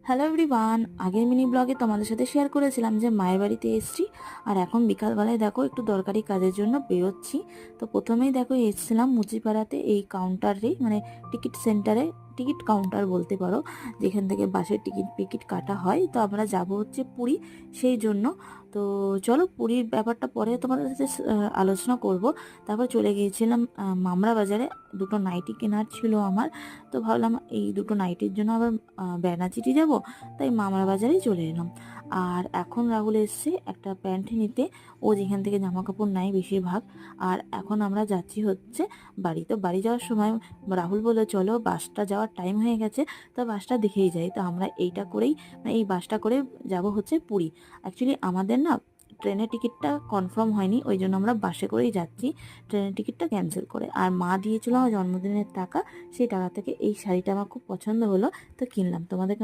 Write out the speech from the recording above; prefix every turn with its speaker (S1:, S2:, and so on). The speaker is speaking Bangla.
S1: হ্যালো এভরিওয়ান, আগের মিনি ব্লগে তোমাদের সাথে শেয়ার করেছিলাম যে মায়ের বাড়িতে এসেছি। আর এখন বিকালবেলায় দেখো একটু দরকারি কাজের জন্য বেরোচ্ছি। তো প্রথমেই দেখো এসেছিলাম মুচিপাড়াতে, এই কাউন্টারেই মানে টিকিট সেন্টারে, টিকিট কাউন্টার বলতে পারো, যেখান থেকে বাসের টিকিট কাটা হয়। তো আমরা যাব হচ্ছে পুরী, সেই জন্য। তো চলো পুরীর ব্যাপারটা পরে তোমাদের সাথে আলোচনা করব। তারপর চলে গিয়েছিলাম মামরা বাজারে, দুটো নাইটি কেনার ছিল আমার। তো ভাবলাম এই দুটো নাইটির জন্য আবার বেনাচিটি যাব, তাই মামার বাজারেই চলে এলাম। আর এখন রাহুল এসছে একটা প্যান্ট নিতে, ও যেখান থেকে জামা কাপড় নেয় বেশিরভাগ। আর এখন আমরা যাচ্ছি হচ্ছে বাড়ি। তো বাড়ি যাওয়ার সময় রাহুল বললো চলো বাসটা যাওয়ার টাইম হয়ে গেছে, তো বাসটা দেখেই যাই। তো আমরা এইটা করেই মানে এই বাসটা করে যাব হচ্ছে পুরী। অ্যাকচুয়ালি আমাদের না ট্রেনের টিকিটটা কনফার্ম হয়নি, ওই জন্য আমরা বাসে করেই যাচ্ছি, ট্রেনের টিকিটটা ক্যান্সেল করে। আর মা দিয়েছিল আমার জন্মদিনের টাকা, সেই টাকা থেকে এই শাড়িটা আমার খুব পছন্দ হলো, তো কিনলাম। তোমাদের কেমন